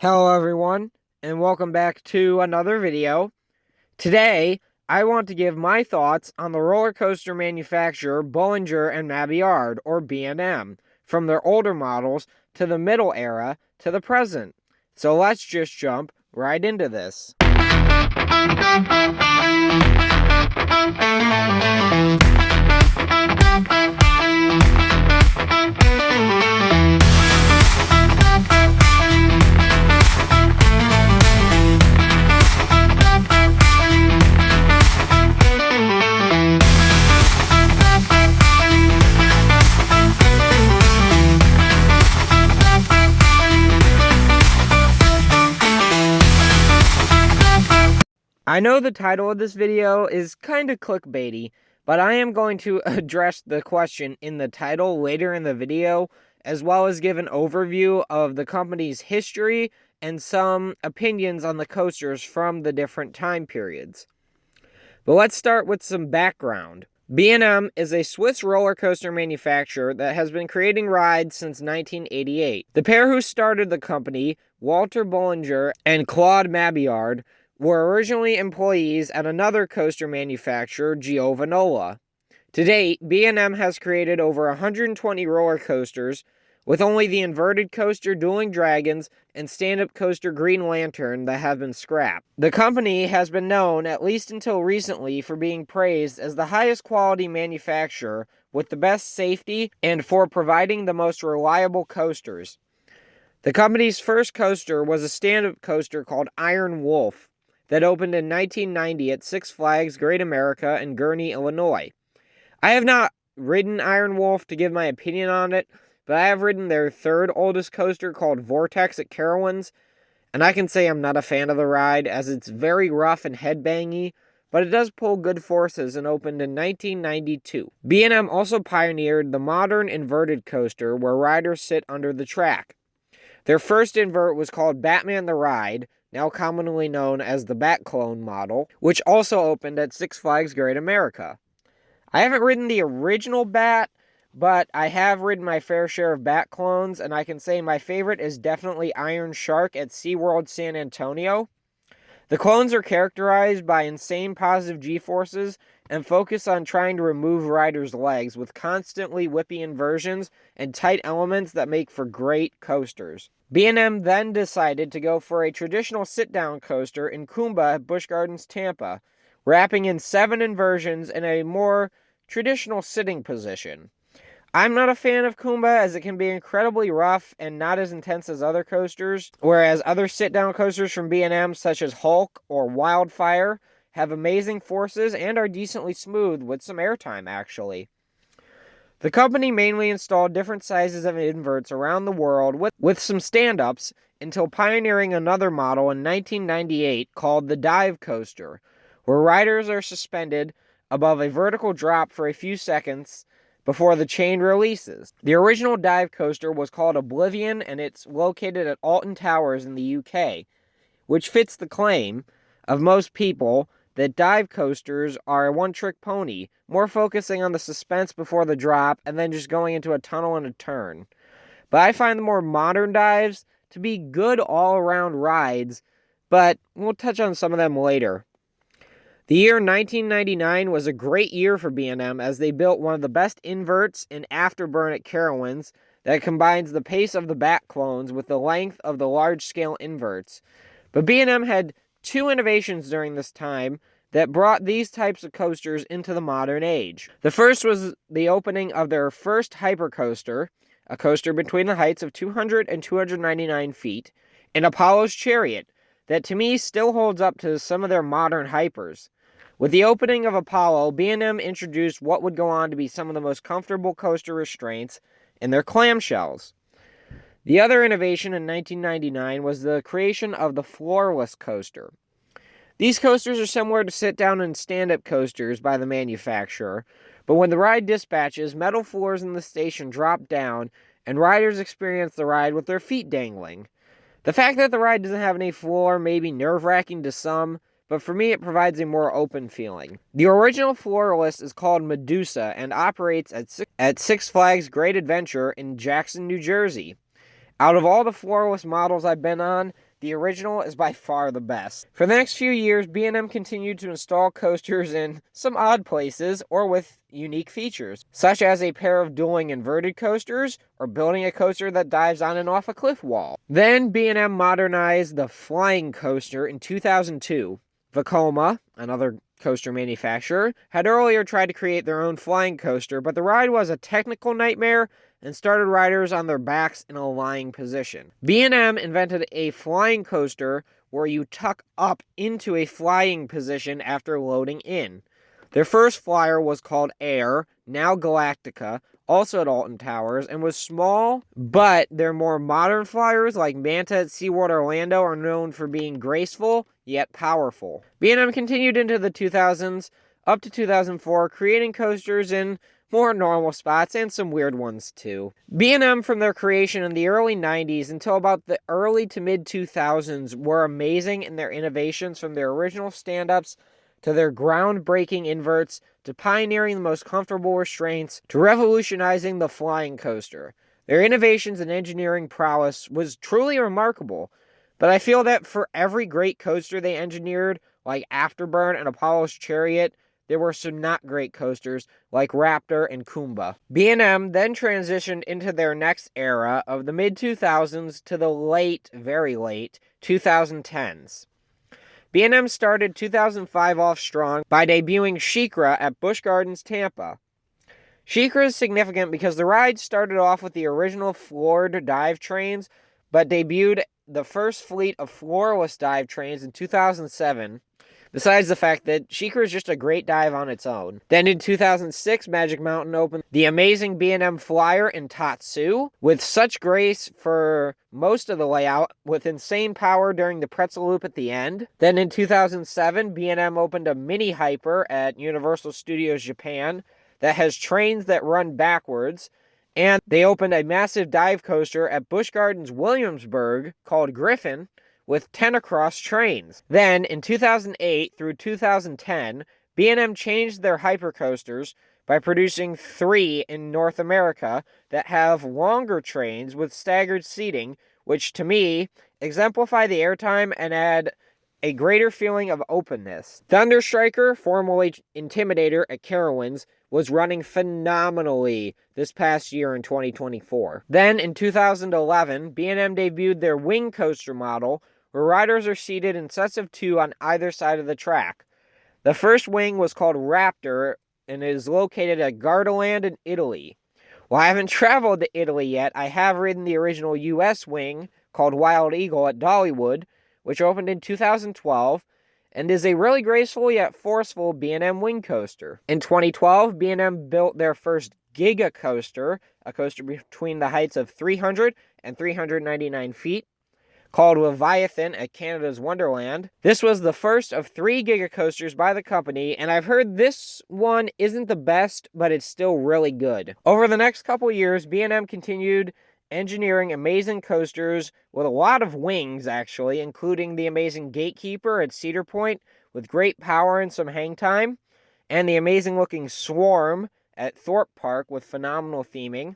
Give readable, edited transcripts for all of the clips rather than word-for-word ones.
Hello everyone, and welcome back to another video. Today, I want to give my thoughts on the roller coaster manufacturer Bolliger and Mabillard, or B&M, from their older models to the middle era to the present. So let's just jump right into this. I know the title of this video is kind of clickbaity, but I am going to address the question in the title later in the video, as well as give an overview of the company's history and some opinions on the coasters from the different time periods. But let's start with some background. B&M is a Swiss roller coaster manufacturer that has been creating rides since 1988. The pair who started the company, Walter Bolliger and Claude Mabillard, were originally employees at another coaster manufacturer, Giovanola. To date, B&M has created over 120 roller coasters, with only the inverted coaster Dueling Dragons and stand-up coaster Green Lantern that have been scrapped. The company has been known, at least until recently, for being praised as the highest quality manufacturer with the best safety and for providing the most reliable coasters. The company's first coaster was a stand-up coaster called Iron Wolf that opened in 1990 at Six Flags Great America in Gurnee, Illinois. I have not ridden Iron Wolf to give my opinion on it, but I have ridden their third oldest coaster called Vortex at Carowinds, and I can say I'm not a fan of the ride as it's very rough and headbangy, but it does pull good forces and opened in 1992. B&M also pioneered the modern inverted coaster where riders sit under the track. Their first invert was called Batman the Ride, now commonly known as the Bat Clone model, which also opened at Six Flags Great America. I haven't ridden the original Bat, but I have ridden my fair share of Bat Clones, and I can say my favorite is definitely Iron Shark at SeaWorld San Antonio. The clones are characterized by insane positive G-forces and focus on trying to remove riders' legs with constantly whippy inversions and tight elements that make for great coasters. B&M then decided to go for a traditional sit-down coaster in Kumba at Busch Gardens, Tampa, wrapping in 7 inversions in a more traditional sitting position. I'm not a fan of Kumba as it can be incredibly rough and not as intense as other coasters, whereas other sit-down coasters from B&M such as Hulk or Wildfire have amazing forces and are decently smooth with some airtime actually. The company mainly installed different sizes of inverts around the world with some stand-ups until pioneering another model in 1998 called the Dive Coaster, where riders are suspended above a vertical drop for a few seconds before the chain releases. The original dive coaster was called Oblivion, and it's located at Alton Towers in the UK, which fits the claim of most people that dive coasters are a one-trick pony, more focusing on the suspense before the drop and then just going into a tunnel and a turn. But I find the more modern dives to be good all-around rides, but we'll touch on some of them later. The year 1999 was a great year for B&M as they built one of the best inverts in Afterburn at Carowinds that combines the pace of the Bat Clones with the length of the large-scale inverts. But B&M had 2 innovations during this time that brought these types of coasters into the modern age. The first was the opening of their first hypercoaster, a coaster between the heights of 200 and 299 feet, and Apollo's Chariot, that to me still holds up to some of their modern hypers. With the opening of Apollo, B&M introduced what would go on to be some of the most comfortable coaster restraints in their clamshells. The other innovation in 1999 was the creation of the floorless coaster. These coasters are similar to sit-down and stand-up coasters by the manufacturer, but when the ride dispatches, metal floors in the station drop down, and riders experience the ride with their feet dangling. The fact that the ride doesn't have any floor may be nerve-wracking to some, but for me it provides a more open feeling. The original floorless is called Medusa and operates at Six Flags Great Adventure in Jackson, New Jersey. Out of all the floorless models I've been on, the original is by far the best. For the next few years, B&M continued to install coasters in some odd places or with unique features, such as a pair of dueling inverted coasters or building a coaster that dives on and off a cliff wall. Then B&M modernized the flying coaster in 2002. Vekoma, another coaster manufacturer, had earlier tried to create their own flying coaster, but the ride was a technical nightmare and started riders on their backs in a lying position. B&M invented a flying coaster where you tuck up into a flying position after loading in. Their first flyer was called Air, now Galactica, also at Alton Towers, and was small, but their more modern flyers like Manta at SeaWorld Orlando are known for being graceful, yet powerful. B&M continued into the 2000s, up to 2004, creating coasters in more normal spots and some weird ones too. B&M from their creation in the early 90s until about the early to mid 2000s were amazing in their innovations, from their original stand-ups to their groundbreaking inverts, to pioneering the most comfortable restraints, to revolutionizing the flying coaster. Their innovations and engineering prowess was truly remarkable, but I feel that for every great coaster they engineered, like Afterburn and Apollo's Chariot, there were some not great coasters like Raptor and Kumba. B&M then transitioned into their next era of the mid-2000s to the late, very late, 2010s. B&M started 2005 off strong by debuting SheiKra at Busch Gardens, Tampa. SheiKra is significant because the ride started off with the original floored dive trains, but debuted the first fleet of floorless dive trains in 2007, besides the fact that SheiKra is just a great dive on its own. Then in 2006, Magic Mountain opened the amazing B&M Flyer in Tatsu, with such grace for most of the layout, with insane power during the pretzel loop at the end. Then in 2007, B&M opened a mini hyper at Universal Studios Japan that has trains that run backwards, and they opened a massive dive coaster at Busch Gardens Williamsburg called Griffin, with 10 across trains. Then, in 2008 through 2010, B&M changed their hypercoasters by producing 3 in North America that have longer trains with staggered seating, which to me exemplify the airtime and add a greater feeling of openness. Thunderstriker, formerly Intimidator at Carowinds, was running phenomenally this past year in 2024. Then, in 2011, B&M debuted their wing coaster model, where riders are seated in sets of 2 on either side of the track. The first wing was called Raptor and is located at Gardaland in Italy. While I haven't traveled to Italy yet, I have ridden the original US wing called Wild Eagle at Dollywood, which opened in 2012, and is a really graceful yet forceful B&M wing coaster. In 2012, B&M built their first Giga coaster, a coaster between the heights of 300 and 399 feet, called Leviathan at Canada's Wonderland. This was the first of 3 Giga coasters by the company, and I've heard this one isn't the best, but it's still really good. Over the next couple years, B&M continued engineering amazing coasters with a lot of wings, actually, including the amazing Gatekeeper at Cedar Point with great power and some hang time, and the amazing looking Swarm at Thorpe Park with phenomenal theming.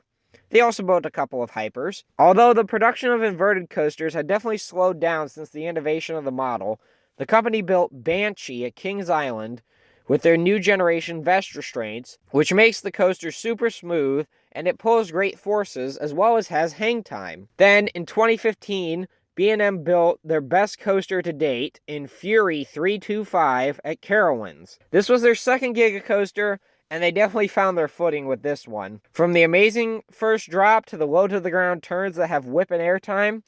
They also built a couple of hypers. Although the production of inverted coasters had definitely slowed down since the innovation of the model, the company built Banshee at Kings Island with their new generation vest restraints, which makes the coaster super smooth, and it pulls great forces as well as has hang time. Then, in 2015, B&M built their best coaster to date in Fury 325 at Carowinds. This was their second Giga coaster, and they definitely found their footing with this one. From the amazing first drop to the low-to-the-ground turns that have whip and airtime,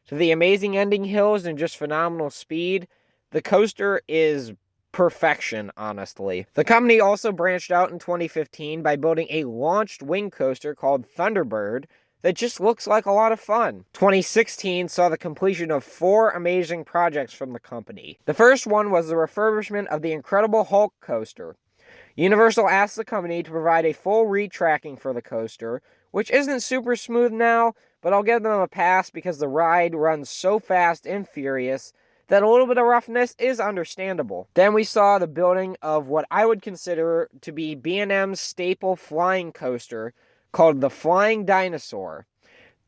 to the amazing ending hills and just phenomenal speed, the coaster is perfection, honestly. The company also branched out in 2015 by building a launched wing coaster called Thunderbird that just looks like a lot of fun. 2016 saw the completion of 4 amazing projects from the company. The first one was the refurbishment of the Incredible Hulk coaster. Universal asked the company to provide a full retracking for the coaster, which isn't super smooth now, but I'll give them a pass because the ride runs so fast and furious that a little bit of roughness is understandable. Then we saw the building of what I would consider to be B&M's staple flying coaster called the Flying Dinosaur.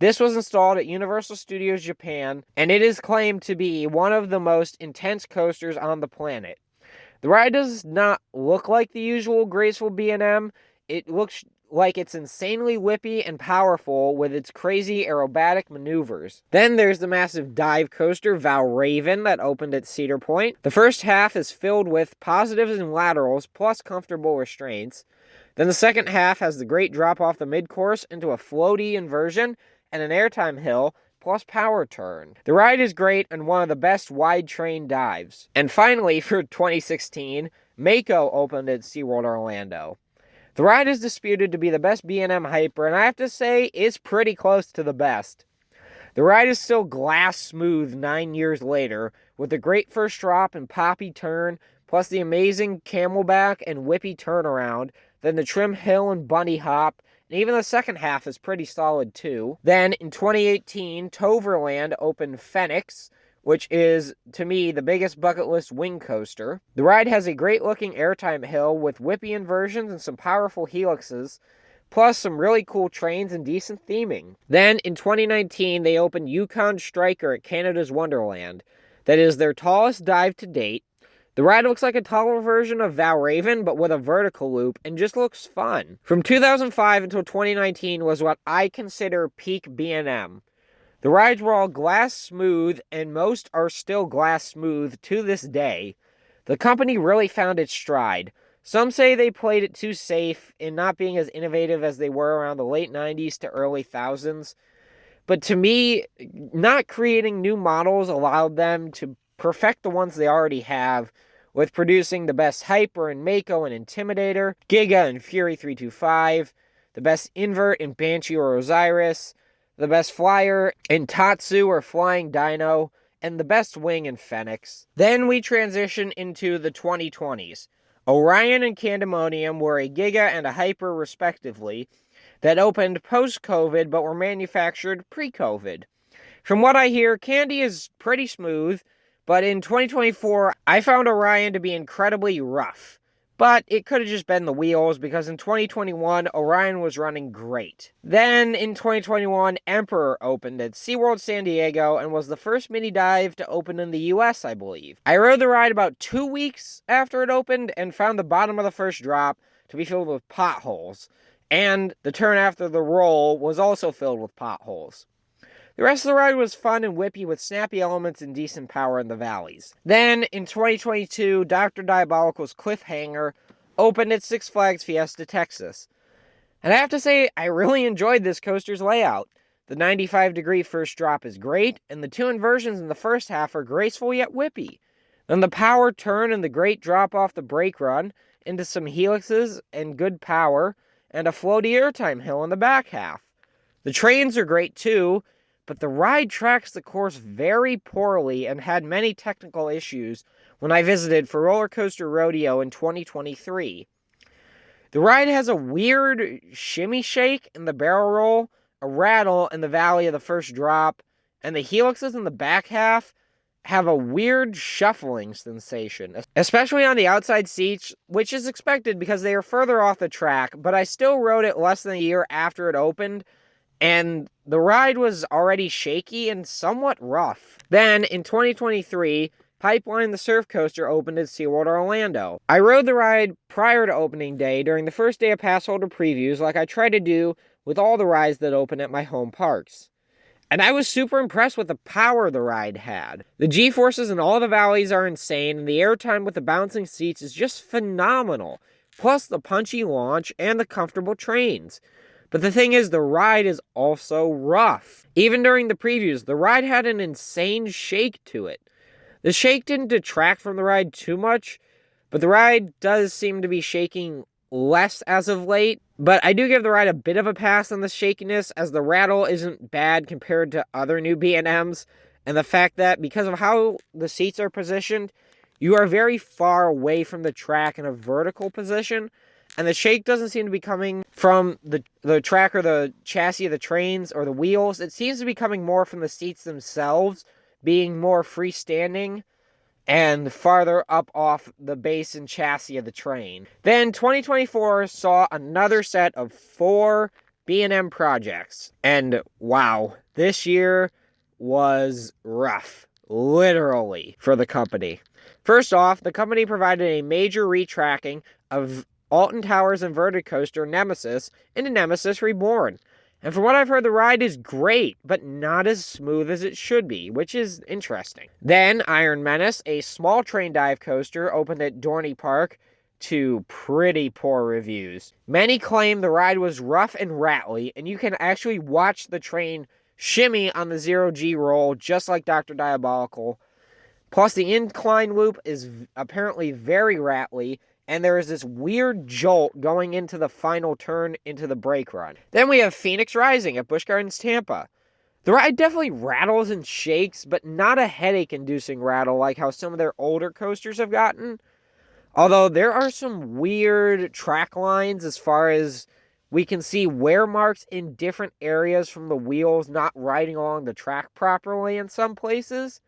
This was installed at Universal Studios Japan, and it is claimed to be one of the most intense coasters on the planet. The ride does not look like the usual graceful B&M. It looks like it's insanely whippy and powerful with its crazy aerobatic maneuvers. Then there's the massive dive coaster Valraven that opened at Cedar Point. The first half is filled with positives and laterals plus comfortable restraints. Then the second half has the great drop off the mid-course into a floaty inversion and an airtime hill plus power turn. The ride is great and one of the best wide train dives. And finally, for 2016, Mako opened at SeaWorld Orlando. The ride is disputed to be the best B&M hyper, and I have to say, it's pretty close to the best. The ride is still glass smooth 9 years later, with a great first drop and poppy turn, plus the amazing camelback and whippy turnaround, then the trim hill and bunny hop, and even the second half is pretty solid too. Then, in 2018, Toverland opened Phoenix, which is, to me, the biggest bucket list wing coaster. The ride has a great-looking airtime hill with whippy inversions and some powerful helixes, plus some really cool trains and decent theming. Then, in 2019, they opened Yukon Striker at Canada's Wonderland. That is their tallest dive to date. The ride looks like a taller version of Valraven, but with a vertical loop, and just looks fun. From 2005 until 2019 was what I consider peak B&M. The rides were all glass smooth, and most are still glass smooth to this day. The company really found its stride. Some say they played it too safe in not being as innovative as they were around the late 90s to early thousands. But to me, not creating new models allowed them to perfect the ones they already have, with producing the best Hyper and Mako and Intimidator, Giga and Fury 325, the best Invert in Banshee or Osiris, the best Flyer in Tatsu or Flying Dino, and the best Wing in Phoenix. Then we transition into the 2020s. Orion and Candemonium were a Giga and a Hyper respectively, that opened post-COVID but were manufactured pre-COVID. From what I hear, Candy is pretty smooth, but in 2024, I found Orion to be incredibly rough. But it could have just been the wheels, because in 2021, Orion was running great. Then, in 2021, Emperor opened at SeaWorld San Diego and was the first mini dive to open in the US, I believe. I rode the ride about 2 weeks after it opened and found the bottom of the first drop to be filled with potholes. And the turn after the roll was also filled with potholes. The rest of the ride was fun and whippy with snappy elements and decent power in the valleys. Then, in 2022, Dr. Diabolical's Cliffhanger opened at Six Flags Fiesta, Texas. And I have to say, I really enjoyed this coaster's layout. The 95-degree first drop is great, and the two inversions in the first half are graceful yet whippy. Then the power turn and the great drop off the brake run into some helixes and good power, and a floaty airtime hill in the back half. The trains are great too, but the ride tracks the course very poorly and had many technical issues when I visited for Roller Coaster Rodeo in 2023. The ride has a weird shimmy shake in the barrel roll, a rattle in the valley of the first drop, and the helixes in the back half have a weird shuffling sensation, especially on the outside seats, which is expected because they are further off the track, but I still rode it less than a year after it opened, and the ride was already shaky and somewhat rough. Then, in 2023, Pipeline the Surf Coaster opened at SeaWorld Orlando. I rode the ride prior to opening day during the first day of pass holder previews like I try to do with all the rides that open at my home parks. And I was super impressed with the power the ride had. The G-forces in all the valleys are insane, and the airtime with the bouncing seats is just phenomenal. Plus the punchy launch and the comfortable trains. But the thing is, the ride is also rough. Even during the previews, the ride had an insane shake to it. The shake didn't detract from the ride too much, but the ride does seem to be shaking less as of late. But I do give the ride a bit of a pass on the shakiness, as the rattle isn't bad compared to other new B&Ms, and the fact that because of how the seats are positioned, you are very far away from the track in a vertical position, and the shake doesn't seem to be coming from the track or the chassis of the trains or the wheels. It seems to be coming more from the seats themselves, being more freestanding and farther up off the base and chassis of the train. Then 2024 saw another set of 4 B&M projects. And wow, this year was rough, literally, for the company. First off, the company provided a major retracking of Alton Towers' inverted coaster Nemesis into Nemesis Reborn. And from what I've heard, the ride is great, but not as smooth as it should be, which is interesting. Then, Iron Menace, a small train dive coaster, opened at Dorney Park to pretty poor reviews. Many claim the ride was rough and rattly, and you can actually watch the train shimmy on the zero-G roll, just like Dr. Diabolical. Plus, the incline loop is apparently very rattly, and there is this weird jolt going into the final turn into the brake run. Then we have Phoenix Rising at Busch Gardens, Tampa. The ride definitely rattles and shakes, but not a headache-inducing rattle like how some of their older coasters have gotten. Although there are some weird track lines as far as we can see wear marks in different areas from the wheels not riding along the track properly in some places.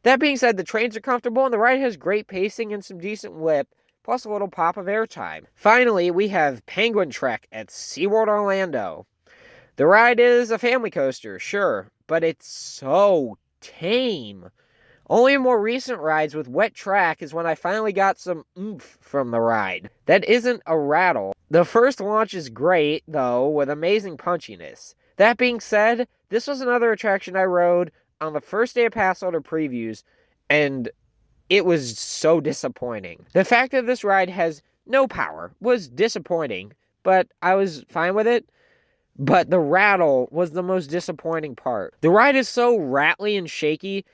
That being said, the trains are comfortable and the ride has great pacing and some decent lip, plus a little pop of airtime. Finally, we have Penguin Trek at SeaWorld Orlando. The ride is a family coaster, sure, but it's so tame. Only in more recent rides with wet track is when I finally got some oomph from the ride. That isn't a rattle. The first launch is great, though, with amazing punchiness. That being said, this was another attraction I rode on the first day of pass holder previews, and it was so disappointing. The fact that this ride has no power was disappointing, but I was fine with it. But the rattle was the most disappointing part. The ride is so rattly and shaky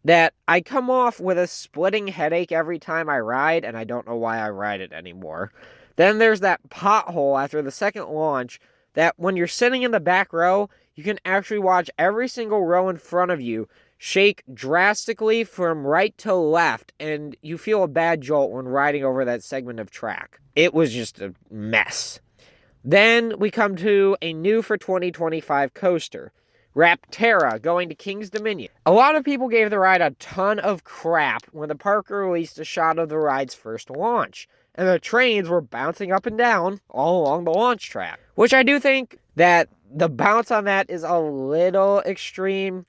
that I come off with a splitting headache every time I ride, and I don't know why I ride it anymore. Then there's that pothole after the second launch that when you're sitting in the back row, you can actually watch every single row in front of you shake drastically from right to left, and you feel a bad jolt when riding over that segment of track. It was just a mess. Then we come to a new for 2025 coaster, Rapterra, going to King's Dominion. A lot of people gave the ride a ton of crap when the park released a shot of the ride's first launch, and the trains were bouncing up and down all along the launch track, which I do think that the bounce on that is a little extreme,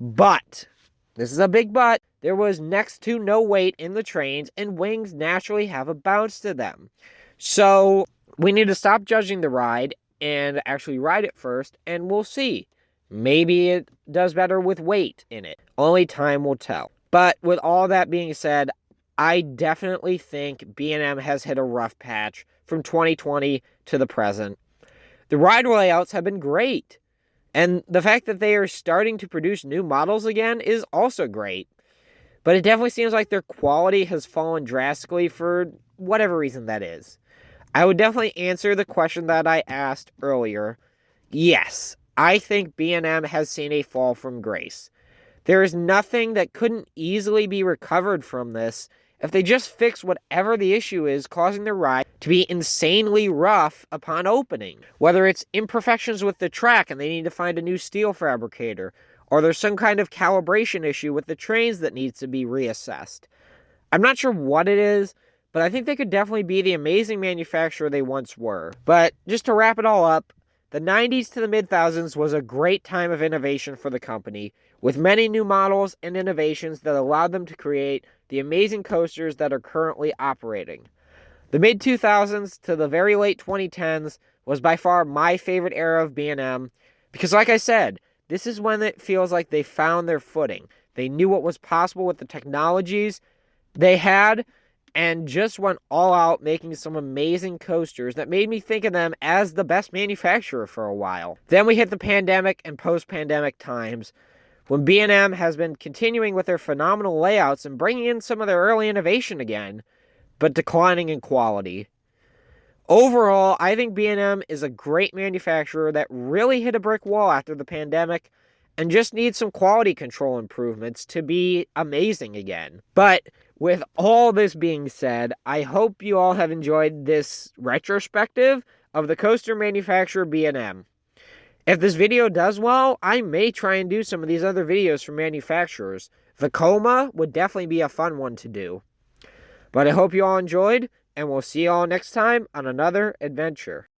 but, this is a big but, there was next to no weight in the trains, and wings naturally have a bounce to them. So, we need to stop judging the ride and actually ride it first, and we'll see. Maybe it does better with weight in it. Only time will tell. But with all that being said, I definitely think B&M has hit a rough patch from 2020 to the present. The ride layouts have been great. And the fact that they are starting to produce new models again is also great. But it definitely seems like their quality has fallen drastically for whatever reason that is. I would definitely answer the question that I asked earlier. Yes, I think B&M has seen a fall from grace. There is nothing that couldn't easily be recovered from this if they just fix whatever the issue is causing the ride to be insanely rough upon opening. Whether it's imperfections with the track and they need to find a new steel fabricator, or there's some kind of calibration issue with the trains that needs to be reassessed. I'm not sure what it is, but I think they could definitely be the amazing manufacturer they once were. But just to wrap it all up, the 90s to the mid-thousands was a great time of innovation for the company, with many new models and innovations that allowed them to create the amazing coasters that are currently operating. The mid-2000s to the very late 2010s was by far my favorite era of B&M, because like I said, this is when it feels like they found their footing. They knew what was possible with the technologies they had, and just went all out making some amazing coasters that made me think of them as the best manufacturer for a while. Then we hit the pandemic and post-pandemic times, when B&M has been continuing with their phenomenal layouts and bringing in some of their early innovation again, but declining in quality. Overall, I think B&M is a great manufacturer that really hit a brick wall after the pandemic and just needs some quality control improvements to be amazing again. But with all this being said, I hope you all have enjoyed this retrospective of the coaster manufacturer B&M. If this video does well, I may try and do some of these other videos from manufacturers. Vekoma would definitely be a fun one to do. But I hope you all enjoyed, and we'll see you all next time on another adventure.